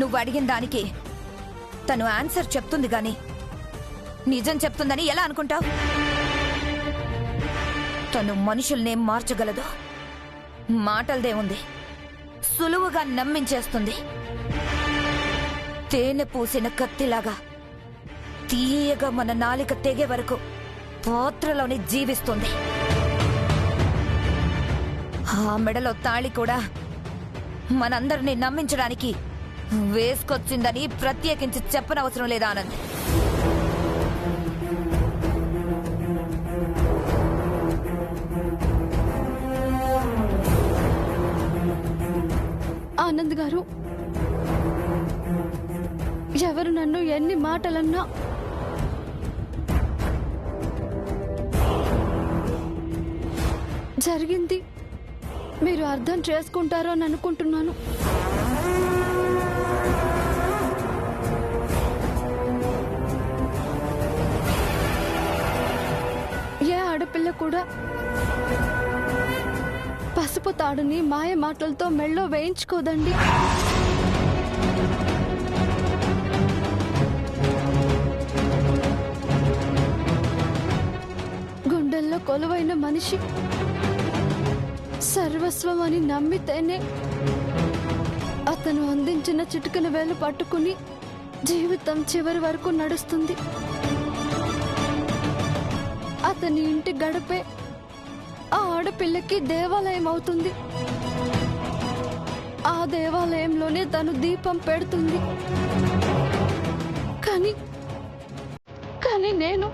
నువ్వు అడిగిన దానికి తను ఆన్సర్ చెప్తుంది గాని నిజం చెప్తుందని ఎలా అనుకుంటావు? తను మనుషుల్నేం మార్చగలదు. మాటలదే ఉంది, సులువుగా నమ్మించేస్తుంది. తేనె పూసిన కత్తిలాగా తీయగా మన నాలిక తెగే వరకు పాత్రలోని జీవిస్తుంది. ఆ మెడలో తాళి కూడా మనందరినీ నమ్మించడానికి వేసుకొచ్చిందని ప్రత్యేకించి చెప్పనవసరం లేదా ఆనంద్? ఆనంద్ గారు, ఎవరు నన్ను ఎన్ని మాటలన్నా జరిగింది మీరు అర్థం చేసుకుంటారో అని అనుకుంటున్నాను. ఏ ఆడపిల్ల కూడా పసుపు తాడుని మాయ మాటలతో మెళ్ళో వేయించుకోదండి. గుండెల్లో కొలువైన మనిషి సర్వస్వం అని నమ్మితేనే అతను అందించిన చిటికెన వేలు పట్టుకుని జీవితం చివరి వరకు నడుస్తుంది. అతని ఇంటి గడపే ఆ ఆడపిల్లకి దేవాలయం అవుతుంది. ఆ దేవాలయంలోనే తను దీపం పెడుతుంది. కానీ నేను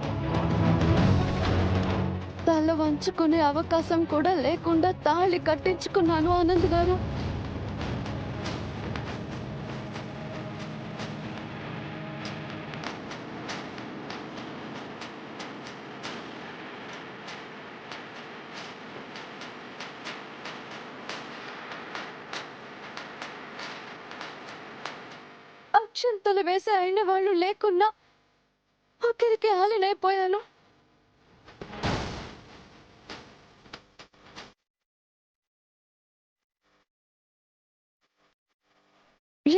తల వంచుకునే అవకాశం కూడా లేకుండా తాళి కట్టించుకున్నాను ఆనంద్ గారు. అక్షంతలు వేసి అయిన వాళ్ళు లేకున్నా ఒకరికి ఆలినైపోయాను.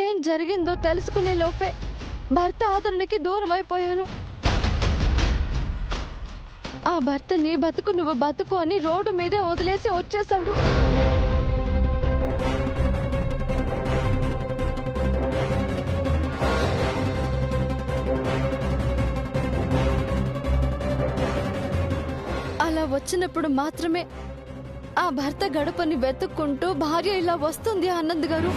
ఏం జరిగిందో తెలుసుకునే లోపే భర్త ఆదరణకి దూరం అయిపోయాను. ఆ భర్త నీ బతుకు నువ్వు బతుకు అని రోడ్డు మీదే వదిలేసి వచ్చేశాడు. అలా వచ్చినప్పుడు మాత్రమే ఆ భర్త గడపని వెతుక్కుంటూ భార్య ఇలా వస్తుంది ఆనంద్ గారు.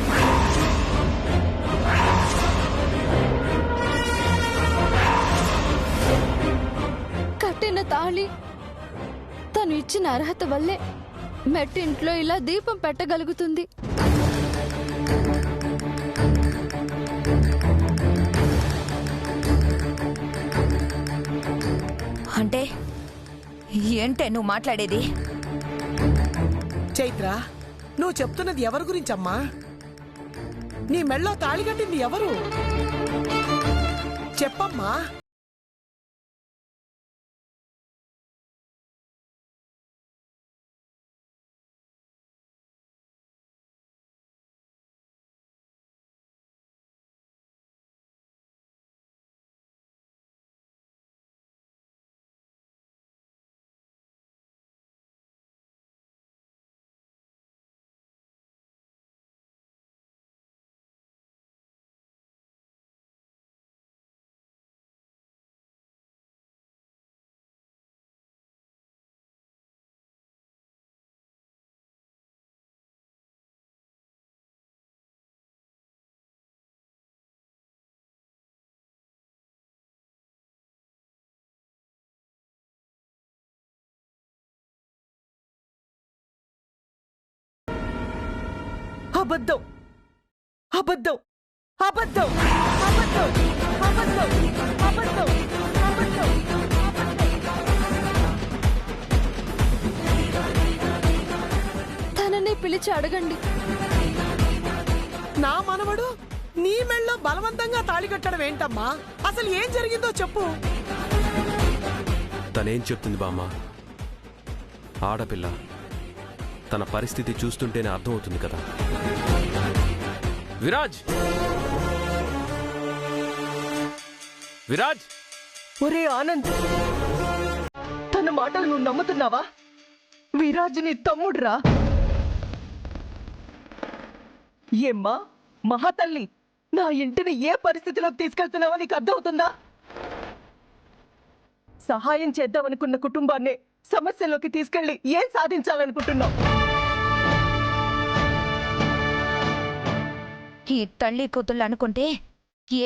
కట్టిన తాళి తను ఇచ్చిన అర్హత వల్లే మెట్టింట్లో ఇలా దీపం పెట్టగలుగుతుంది. అంటే ఏంటే నువ్వు మాట్లాడేది? చైత్ర, నువ్వు చెప్తున్నది ఎవరి గురించమ్మా? నీ మెళ్ళో తాళి కట్టింది ఎవరు? చెప్పమ్మా. అబద్ధం, అబద్ధం, అబద్ధం, అబద్ధం, అబద్ధం, అబద్ధం, అబద్ధం. తనని పిలిచి అడగండి. నా మనవడు నీ మెళ్ళో బలవంతంగా తాళి కట్టడం ఏంటమ్మా? అసలు ఏం జరిగిందో చెప్పు. తనేం చెప్తుంది బామ్మ? ఆడపిల్ల, తన పరిస్థితి చూస్తుంటేనే అర్థమవుతుంది కదా. విరాజ్, విరాజ్! ఒరే ఆనంద్, తన మాటలు నువ్వు నమ్ముతున్నావా? విరాజ్ నీ తమ్ముడురా. ఏమ్మా మహాతల్లి, నా ఇంటిని ఏ పరిస్థితిలోకి తీసుకెళ్తున్నావో నీకు అర్థమవుతుందా? సహాయం చేద్దామనుకున్న కుటుంబాన్ని సమస్యలోకి తీసుకెళ్లి ఏం సాధించాలనుకుంటున్నావు? ఈ తల్లి కూతుళ్ళు అనుకుంటే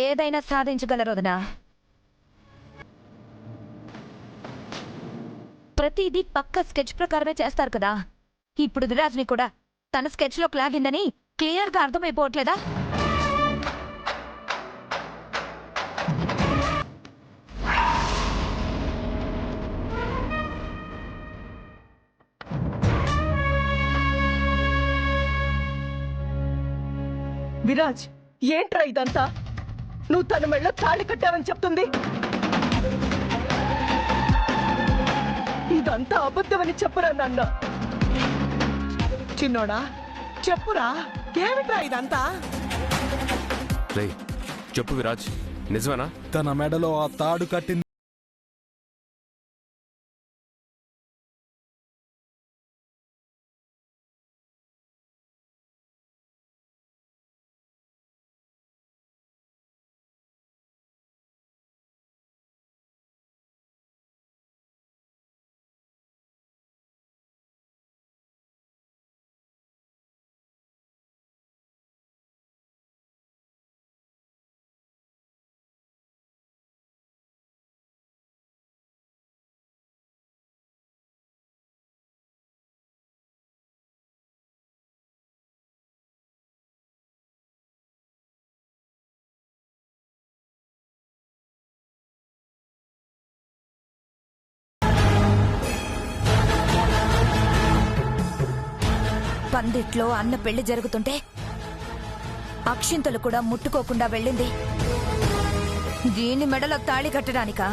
ఏదైనా సాధించగలరోదనా? ప్రతిదీ పక్క స్కెచ్ ప్రకారమే చేస్తారు కదా. ఇప్పుడు విరాజ్ని కూడా తన స్కెచ్లోకి లాగిందని క్లియర్గా అర్థమైపోవట్లేదా? విరాజ్, ఏంట్రా ఇదంతా? నువ్వు తన మెళ్ళ తాళి కట్టావని చెప్తుంది. ఇదంతా అబద్ధమని చెప్పురా నాన్న. చిన్నోడా చెప్పురా, ఏమిట్రా ఇదంతా? రే చెప్పు విరాజ్, నిజమేనా? తన మెడలో ఆ తాడు కట్టింది పందిట్లో అన్న పెళ్లి జరుగుతుంటే అక్షింతలు కూడా ముట్టుకోకుండా వెళ్ళింది దీని మెడలో తాళి కట్టడానికా?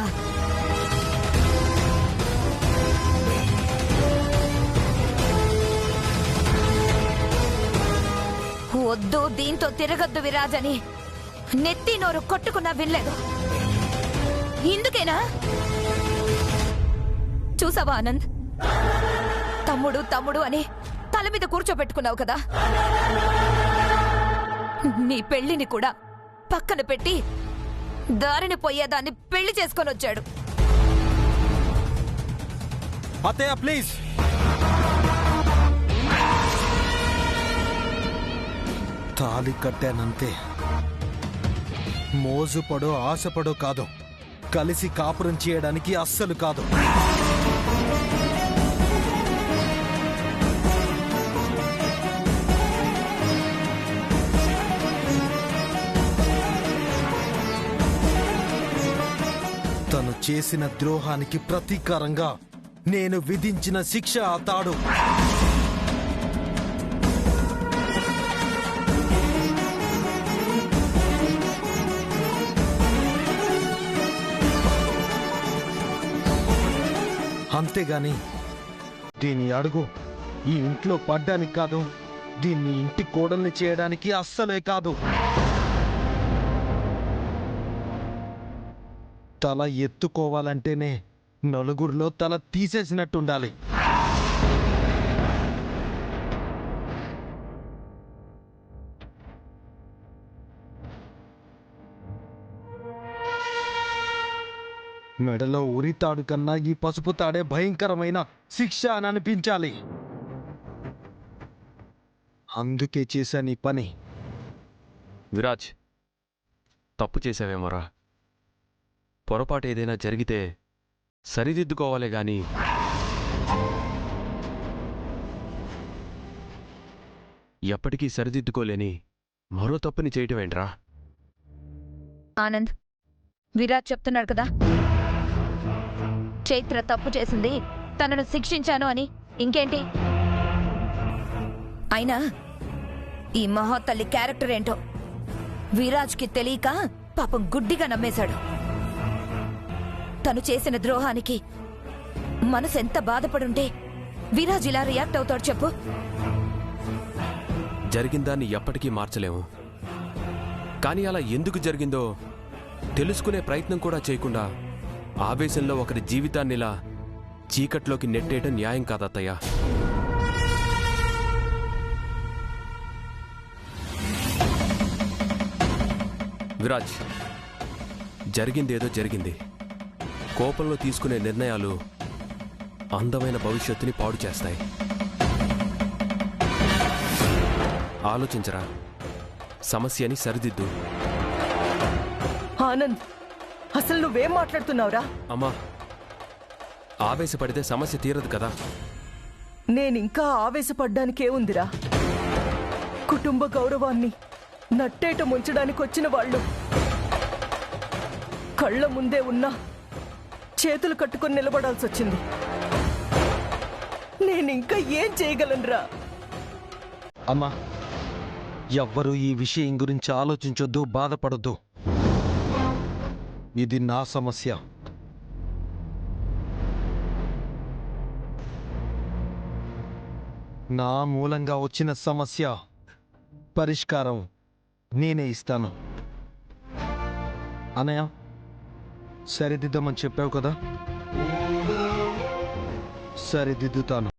వద్దు, దీంతో తిరగద్దు విరాజ్ అని నెత్తి నోరు కొట్టుకున్నా వినలేదు. ఇందుకేనా? చూసావా ఆనంద్, తమ్ముడు తమ్ముడు అని తల మీద కూర్చోబెట్టుకున్నావు కదా. నీ పెళ్లిని కూడా పక్కన పెట్టి దారిని పోయేదాన్ని పెళ్లి చేసుకొని వచ్చాడు. అత్తయ్య ప్లీజ్. తాళి కట్టానంతే. మోజుపడో ఆశపడో కాదు, కలిసి కాపురం చేయడానికి అస్సలు కాదు. తను చేసిన ద్రోహానికి ప్రతీకారంగా నేను విధించిన శిక్ష ఆ తాడు. అంతేగాని దీని అడుగు ఈ ఇంట్లో పడ్డానికి కాదు, దీన్ని ఇంటి కోడల్ని చేయడానికి అస్సలే కాదు. తల ఎత్తుకోవాలంటేనే నలుగురిలో తల తీసేసినట్టుండాలి. మెడలో ఉరితాడు కన్నా ఈ పసుపు తాడే భయంకరమైన శిక్ష అని అనిపించాలి. అందుకే చేశాను ఈ పని. విరాజ్, తప్పు చేసావేమోరా. పొరపాటు ఏదైనా జరిగితే సరిదిద్దుకోవాలే గాని ఎప్పటికీ సరిదిద్దుకోలేని మరో తప్పుని చేయటమేంట్రా? ఆనంద్, విరాజ్ చెప్తున్నాడు కదా, చైత్ర తప్పు చేసింది, తనను శిక్షించాను అని. ఇంకేంటి? అయినా ఈ మహాతల్లి క్యారెక్టర్ ఏంటో విరాజ్కి తెలియక పాపం గుడ్డిగా నమ్మేశాడు. తను చేసిన ద్రోహానికి మనసు ఎంత బాధపడుంటే విరాజ్ ఇలా రియాక్ట్ అవుతాడు చెప్పు? జరిగిందాన్ని ఎప్పటికీ మార్చలేము, కానీ అలా ఎందుకు జరిగిందో తెలుసుకునే ప్రయత్నం కూడా చేయకుండా ఆవేశంలో ఒకరి జీవితాన్నిలా చీకట్లోకి నెట్టేయటం న్యాయం కాదత్తయ్య. విరాజ్, జరిగిందేదో జరిగింది. కోపంలో తీసుకునే నిర్ణయాలు అందమైన భవిష్యత్తుని పాడు చేస్తాయి. ఆలోచించరా, సమస్యని సరిదిద్దు. ఆనంద్, అసలు నువ్వేం మాట్లాడుతున్నావురా? అమ్మా, ఆవేశపడితే సమస్య తీరదు కదా. నేనింకా ఆవేశపడ్డానికే ఉందిరా. కుటుంబ గౌరవాన్ని నట్టేట ముంచడానికి వచ్చిన వాళ్ళు కళ్ళ ముందే ఉన్నా చేతులు కట్టుకొని నిలబడాల్సి వచ్చింది. నేనింకా ఏం చేయగలనురా? అమ్మా, ఎవ్వరూ ఈ విషయం గురించి ఆలోచించొద్దు, బాధపడొద్దు. ఇది నా సమస్య. నా మూలంగా వచ్చిన సమస్య పరిష్కారం నేనే ఇస్తాను. అనయ్య, సరిదిద్దామని చెప్పావు కదా, సరిదిద్దుతాను.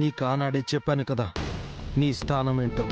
నీ కానాడే చెప్పాను కదా నీ స్థానం ఏంటో.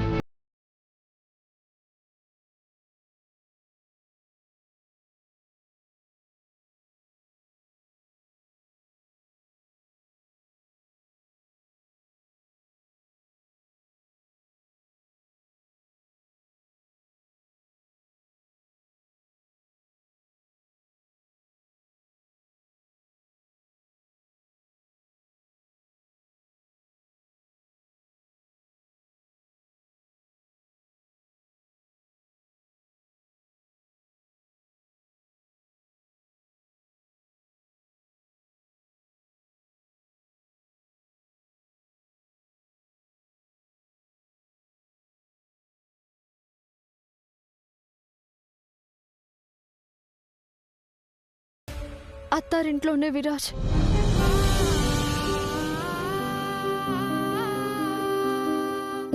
అత్తారింట్లోనే విరాజ్.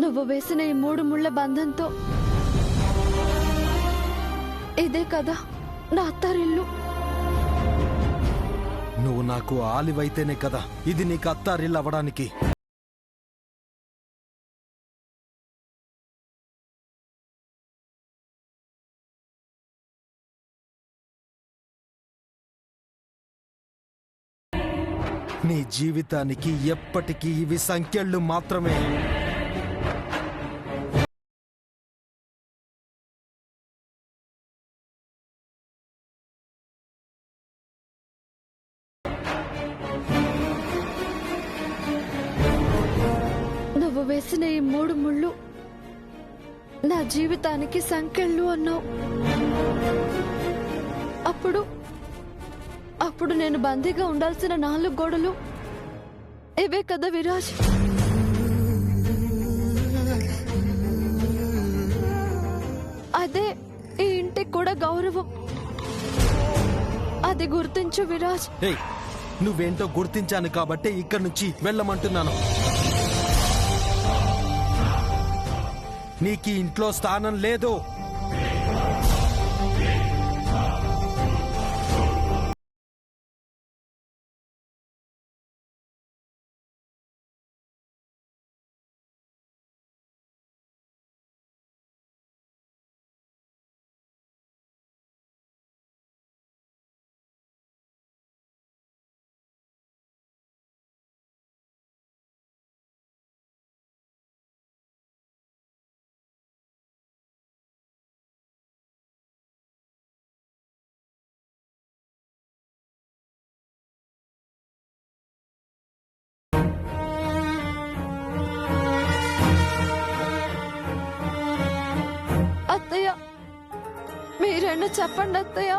నువ్వు వేసిన ఈ 3 ముళ్ళ బంధంతో ఇదే కదా నా అత్తారిల్లు. నువ్వు నాకు ఆలివైతేనే కదా ఇది నీకు అత్తారిల్లు అవ్వడానికి. నీ జీవితానికి ఎప్పటికీ ఇవి సంఖ్యలు మాత్రమే. నువ్వు వేసిన ఈ 3 ముళ్ళు నా జీవితానికి సంకెళ్ళు అన్నావు. అప్పుడు నేను బందీగా ఉండాల్సిన 4 గోడలు ఇవే కదా విరాజ్. అదే ఈ ఇంటికి కూడా గౌరవం. అది గుర్తించు విరాజ్. నువ్వేంటో గుర్తించాను కాబట్టే ఇక్కడి నుంచి వెళ్ళమంటున్నాను. నీకు ఇంట్లో స్థానం లేదు. మీరైనా చెప్పండి అత్తయ్య.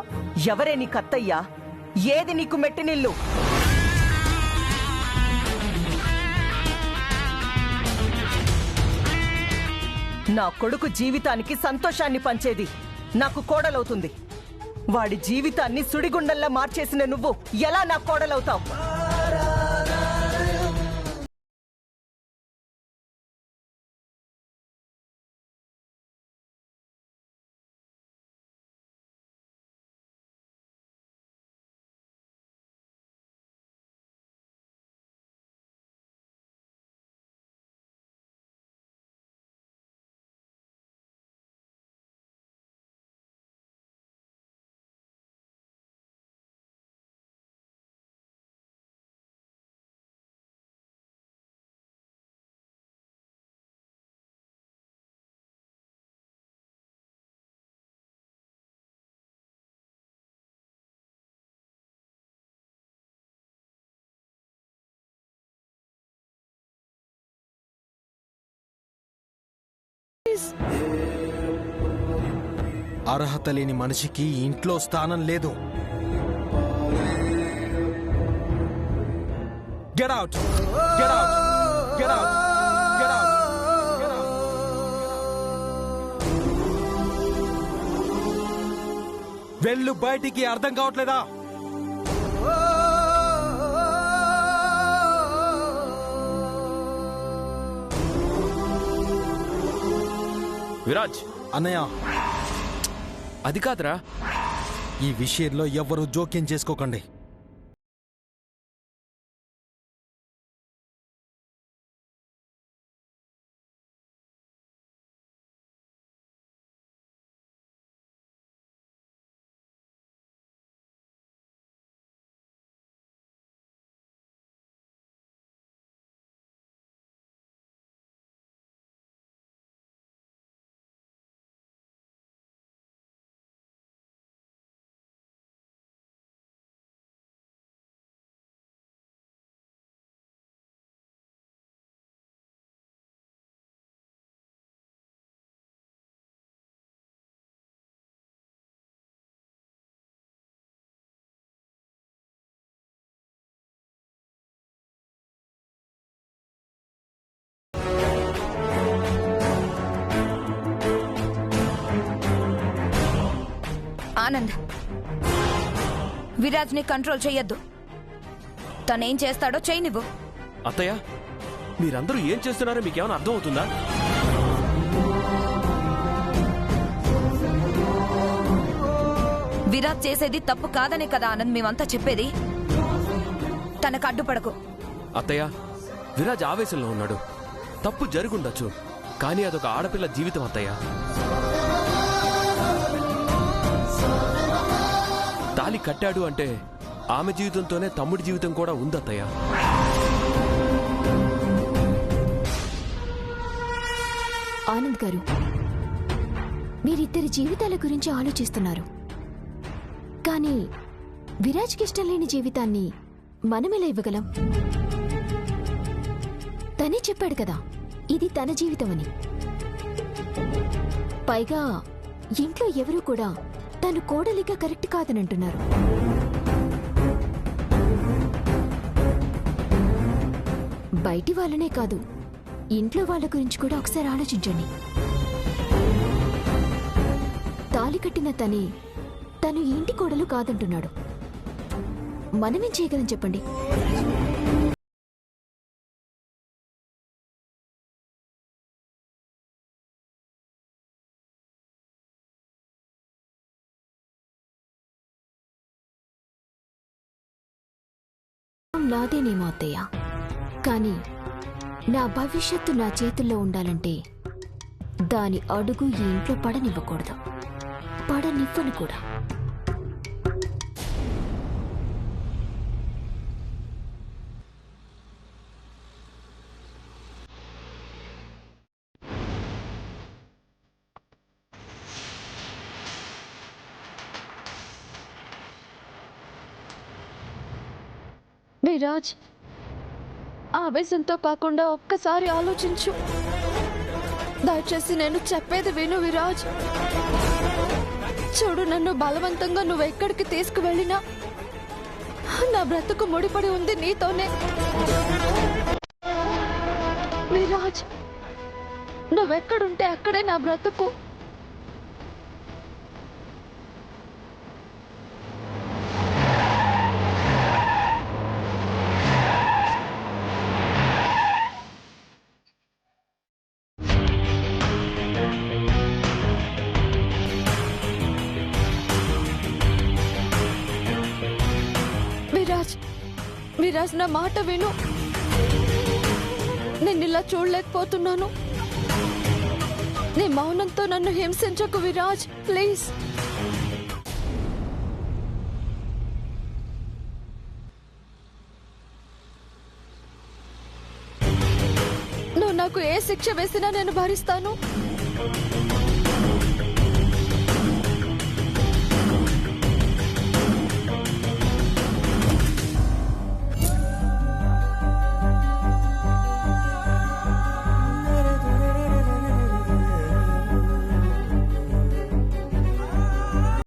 ఎవరే నీకు అత్తయ్యా? ఏది నీకు మెట్టినిల్లు? నా కొడుకు జీవితానికి సంతోషాన్ని పంచేది నాకు కోడలవుతుంది. వాడి జీవితాన్ని సుడిగుండంలా మార్చేసిన నువ్వు ఎలా నా కోడలవుతావు? అర్హత లేని మనిషికి ఇంట్లో స్థానం లేదు. Get out, get out, get out, get out, get out. వెళ్ళు బయటికి, అర్థం కావట్లేదా? విరాజ్, అన్నయ్య, అది కాదురా. ఈ విషయంలో ఎవ్వరూ జోక్యం చేసుకోకండి. ఆనంద్, విరాజ్ని కంట్రోల్ చెయ్యొద్దు. తనేం చేస్తాడో చేయనివ్వు. అత్తయ్య, మీరందరూ ఏం చేస్తున్నారో మీకేమైనా అర్థం అవుతుందా? విరాజ్ చేసేది తప్పు కాదనే కదా ఆనంద్ మేమంతా చెప్పేది. తనకు అడ్డుపడకు. అత్తయ్య, విరాజ్ ఆవేశంలో ఉన్నాడు. తప్పు జరుగుండొచ్చు, కానీ అదొక ఆడపిల్ల జీవితం అత్తయ్య. తాళి కట్టాడు అంటే ఆమె జీవితంతోనే తమ్ముడి జీవితం కూడా ఉందత్తయ్య. ఆనంద్ గారు, మీరిద్దరి జీవితాల గురించి ఆలోచిస్తున్నారు. కానీ విరాజ్కి ఇష్టం లేని జీవితాన్ని మనమెలా ఇవ్వగలం? తనే చెప్పాడు కదా, ఇది తన జీవితమని. పైగా ఇంట్లో ఎవరూ కూడా తను కోడలిగా కరెక్ట్ కాదనంటున్నారు. బయటి వాళ్ళనే కాదు, ఇంట్లో వాళ్ళ గురించి కూడా ఒకసారి ఆలోచించండి. తాళి కట్టిన తను ఇంటి కోడలు కాదంటున్నాడు. మనమేం చేయగలం చెప్పండి? నాదేనేమో అత్తయ్య, కానీ నా భవిష్యత్తు నా చేతుల్లో ఉండాలంటే దాని అడుగు ఈ ఇంట్లో పడనివ్వకూడదు. పడనివ్వను కూడా. విరాజ్, ఆవేశంతో కాకుండా ఒక్కసారి ఆలోచించు. దయచేసి నేను చెప్పేది విను విరాజ్. చూడు, నన్ను బలవంతంగా నువ్వెక్కడికి తీసుకువెళ్ళినా నా బ్రతుకు ముడిపడి ఉంది నీతోనే. విరాజ్, నువ్వెక్కడుంటే అక్కడే నా బ్రతుకు. విరాజ్, నా మాట విను. నేను ఇలా చూడలేకపోతున్నాను. నీ మౌనంతో నన్ను హింసించకు విరాజ్, ప్లీజ్. నువ్వు నాకు ఏ శిక్ష వేసినా నేను భరిస్తాను.